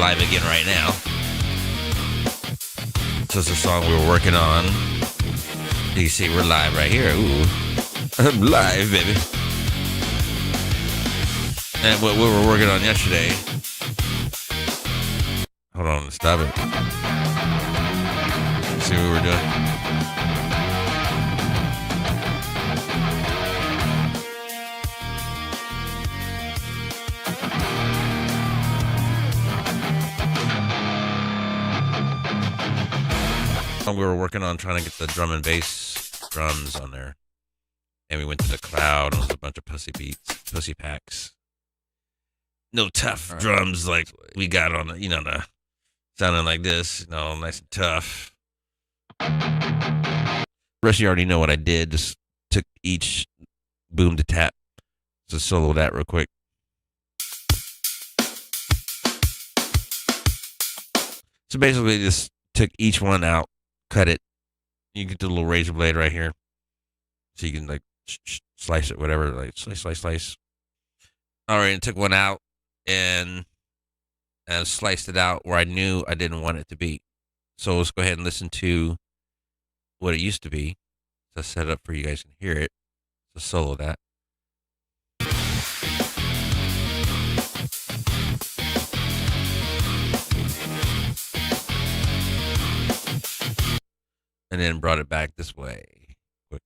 live again right now. So it's a song we were working on. You see we're live right here. Ooh. I'm live, baby. And what we were working on yesterday. Hold on, stop it. See what we were doing? We were working on trying to get the drum and bass drums on there. And we went to the cloud and it was a bunch of pussy beats, pussy packs. No tough drums like we got on the, the sounding like this, nice and tough. The rest of you already know what I did. Just took each boom to tap. Just solo that real quick. So basically just took each one out, cut it. You get the little razor blade right here. So you can like slice it, whatever, like slice. All right, and took one out and sliced it out where I knew I didn't want it to be. So let's go ahead and listen to what it used to be. So set it up for you guys can hear it. So solo that. And then brought it back this way. Quick.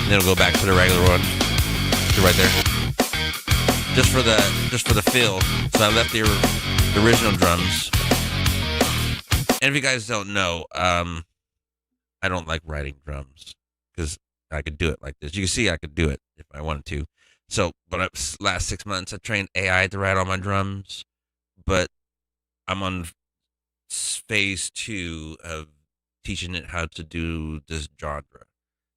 And then it'll go back to the regular one. So right there. Just for the feel. So I left the original drums. And if you guys don't know, I don't like writing drums because I could do it like this. You can see I could do it if I wanted to. So, but last 6 months, I trained AI to write all my drums, but I'm on phase 2 of teaching it how to do this genre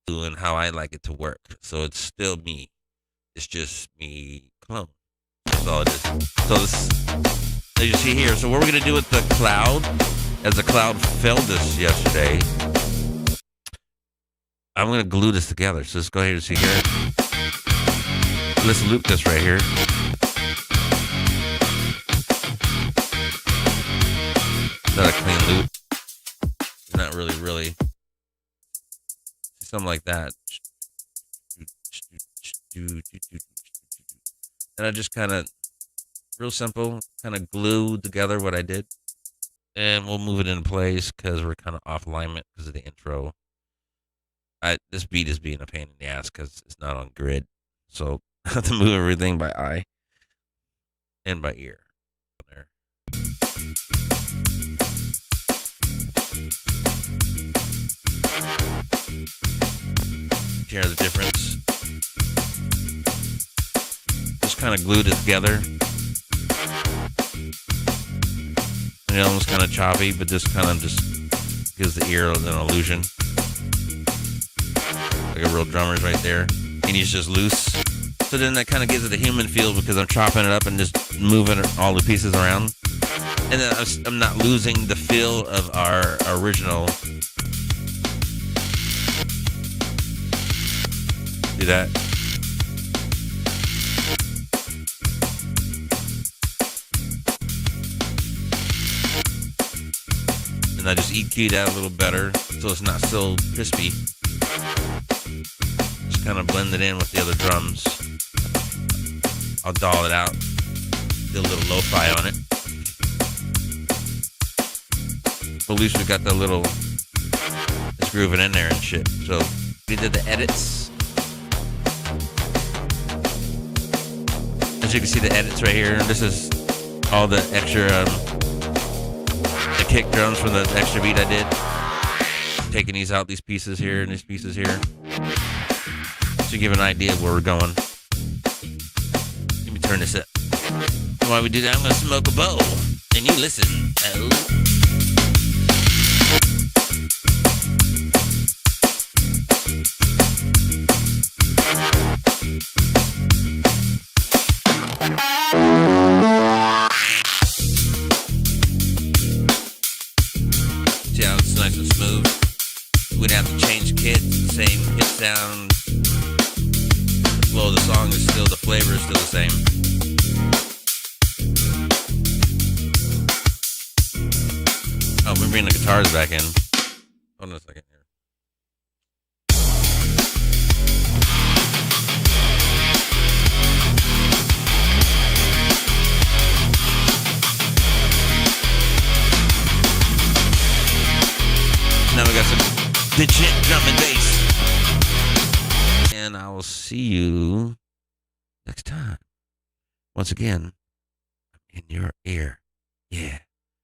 and how I like it to work. So it's still me. It's just me clone. That's all it is. So this, as you see here, so what we're going to do with the cloud, as the cloud failed us yesterday, I'm going to glue this together. So let's go ahead and see here. Let's loop this right here. Not a clean loop. Not really. Something like that. And I just kind of, real simple, kind of glue together what I did. And we'll move it into place because we're kind of off alignment because of the intro. This beat is being a pain in the ass because it's not on grid. So I have to move everything by eye and by ear. There. Hear the difference. Just kind of glued it together. And it almost kind of choppy, but this kind of just gives the ear an illusion. Like a real drummer's right there. And he's just loose. So then that kind of gives it a human feel because I'm chopping it up and just moving all the pieces around. And then I'm not losing the feel of our original. See that? And I just EQ'd that a little better so it's not so crispy. Just kind of blend it in with the other drums. I'll doll it out, do a little lo-fi on it. But at least we got the little, it's grooving in there and shit. So we did the edits. As you can see the edits right here. This is all the extra, the kick drums from the extra beat I did. Taking these out, these pieces here and these pieces here. To give an idea of where we're going. Turn this up. And while we do that, I'm going to smoke a bowl. And you listen. Oh. See how it's nice and smooth? We'd have to change kit, same hit down. The flow of the song is still, the flavor is still the same. Oh, we're bringing the guitars back in. Hold on a second here. Now we got some legit drum and bass. And I will see you next time. Once again, in your ear. Yeah.